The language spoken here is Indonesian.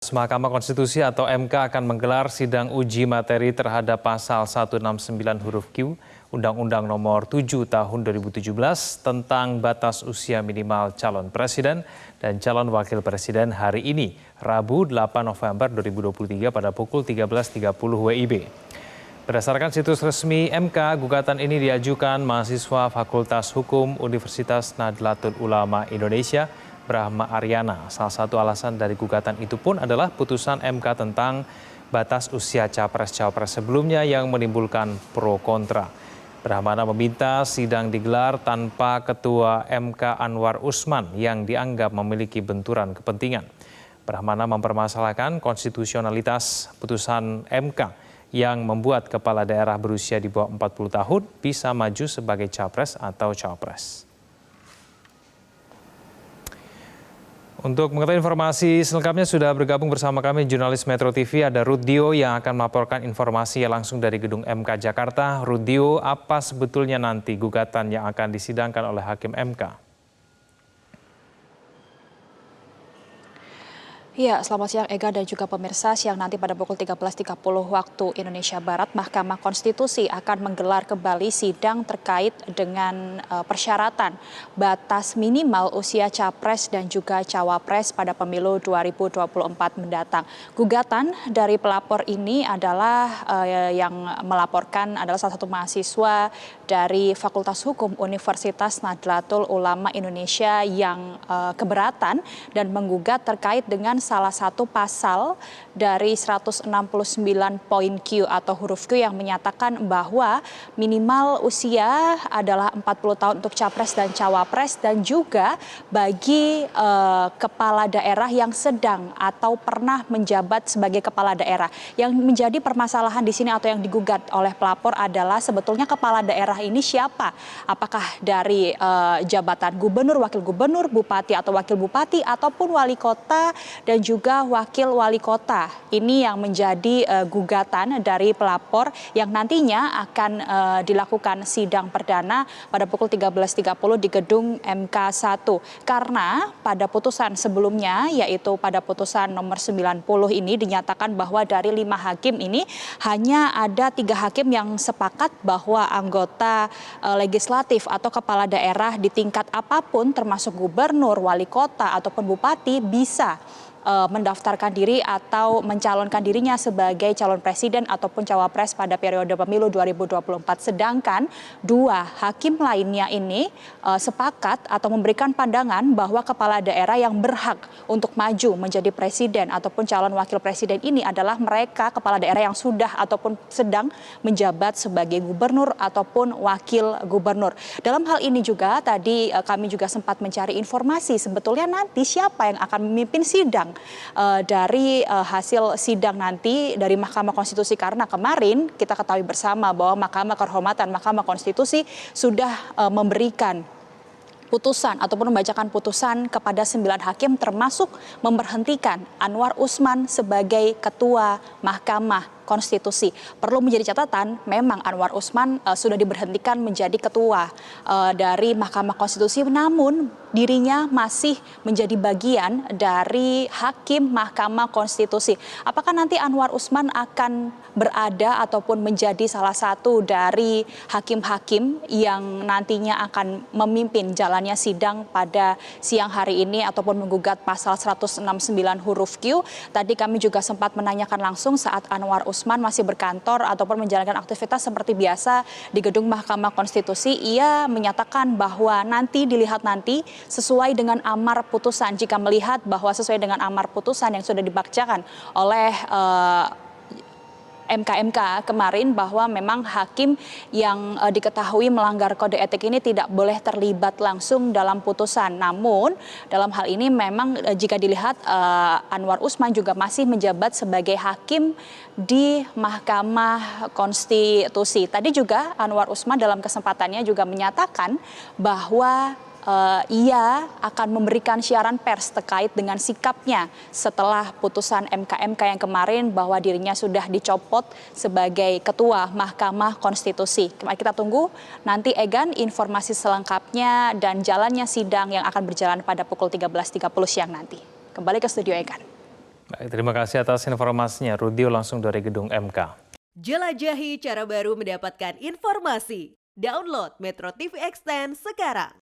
Mahkamah Konstitusi atau MK akan menggelar sidang uji materi terhadap pasal 169 huruf Q Undang-Undang Nomor 7 Tahun 2017 tentang batas usia minimal calon presiden dan calon wakil presiden hari ini, Rabu 8 November 2023 pada pukul 13.30 WIB. Berdasarkan situs resmi MK, gugatan ini diajukan mahasiswa Fakultas Hukum Universitas Nahdlatul Ulama Indonesia, Brahma Aryana. Salah satu alasan dari gugatan itu pun adalah putusan MK tentang batas usia capres-cawapres sebelumnya yang menimbulkan pro kontra. Brahmana meminta sidang digelar tanpa Ketua MK Anwar Usman yang dianggap memiliki benturan kepentingan. Brahmana mempermasalahkan konstitusionalitas putusan MK yang membuat kepala daerah berusia di bawah 40 tahun bisa maju sebagai capres atau cawapres. Untuk mengetahui informasi selengkapnya sudah bergabung bersama kami jurnalis Metro TV, ada Rudio yang akan melaporkan informasi langsung dari gedung MK Jakarta. Rudio, apa sebetulnya nanti gugatan yang akan disidangkan oleh Hakim MK? Ya, selamat siang Ega dan juga pemirsa. Siang nanti pada pukul 13.30 waktu Indonesia Barat, Mahkamah Konstitusi akan menggelar kembali sidang terkait dengan persyaratan batas minimal usia capres dan juga cawapres pada pemilu 2024 mendatang. Gugatan dari pelapor ini adalah yang melaporkan adalah salah satu mahasiswa dari Fakultas Hukum Universitas Nahdlatul Ulama Indonesia yang keberatan dan menggugat terkait dengan salah satu pasal dari 169 poin Q atau huruf Q yang menyatakan bahwa minimal usia adalah 40 tahun untuk capres dan cawapres dan juga bagi kepala daerah yang sedang atau pernah menjabat sebagai kepala daerah. Yang menjadi permasalahan di sini atau yang digugat oleh pelapor adalah sebetulnya kepala daerah ini siapa? Apakah dari jabatan gubernur, wakil gubernur, bupati atau wakil bupati ataupun wali kota dan juga wakil wali kota. Ini yang menjadi gugatan dari pelapor yang nantinya akan dilakukan sidang perdana pada pukul 13.30 di gedung MK 1. Karena pada putusan sebelumnya yaitu pada putusan nomor 90 ini dinyatakan bahwa dari 5 hakim ini hanya ada 3 hakim yang sepakat bahwa anggota legislatif atau kepala daerah di tingkat apapun termasuk gubernur, wali kota ataupun bupati bisa mendaftarkan diri atau mencalonkan dirinya sebagai calon presiden ataupun cawapres pada periode pemilu 2024. Sedangkan 2 hakim lainnya ini sepakat atau memberikan pandangan bahwa kepala daerah yang berhak untuk maju menjadi presiden ataupun calon wakil presiden ini adalah mereka kepala daerah yang sudah ataupun sedang menjabat sebagai gubernur ataupun wakil gubernur. Dalam hal ini juga tadi kami juga sempat mencari informasi sebetulnya nanti siapa yang akan memimpin sidang dari hasil sidang nanti dari Mahkamah Konstitusi, karena kemarin kita ketahui bersama bahwa Mahkamah Kehormatan Mahkamah Konstitusi sudah memberikan putusan ataupun membacakan putusan kepada 9 hakim termasuk memberhentikan Anwar Usman sebagai Ketua Mahkamah Konstitusi. Perlu menjadi catatan, memang Anwar Usman sudah diberhentikan menjadi ketua dari Mahkamah Konstitusi, namun dirinya masih menjadi bagian dari hakim Mahkamah Konstitusi. Apakah nanti Anwar Usman akan berada ataupun menjadi salah satu dari hakim-hakim yang nantinya akan memimpin jalannya sidang pada siang hari ini ataupun menggugat pasal 169 huruf Q? Tadi kami juga sempat menanyakan langsung saat Anwar Usman masih berkantor ataupun menjalankan aktivitas seperti biasa di gedung Mahkamah Konstitusi. Ia menyatakan bahwa nanti dilihat nanti sesuai dengan amar putusan. Jika melihat bahwa sesuai dengan amar putusan yang sudah dibacakan oleh MK kemarin bahwa memang hakim yang diketahui melanggar kode etik ini tidak boleh terlibat langsung dalam putusan. Namun dalam hal ini memang jika dilihat Anwar Usman juga masih menjabat sebagai hakim di Mahkamah Konstitusi. Tadi juga Anwar Usman dalam kesempatannya juga menyatakan bahwa ia akan memberikan siaran pers terkait dengan sikapnya setelah putusan MK yang kemarin bahwa dirinya sudah dicopot sebagai Ketua Mahkamah Konstitusi. Kita tunggu nanti Egan informasi selengkapnya dan jalannya sidang yang akan berjalan pada pukul 13.30 siang nanti. Kembali ke studio Egan. Baik, terima kasih atas informasinya. Rudio langsung dari gedung MK. Jelajahi cara baru mendapatkan informasi. Download Metro TV Extend sekarang.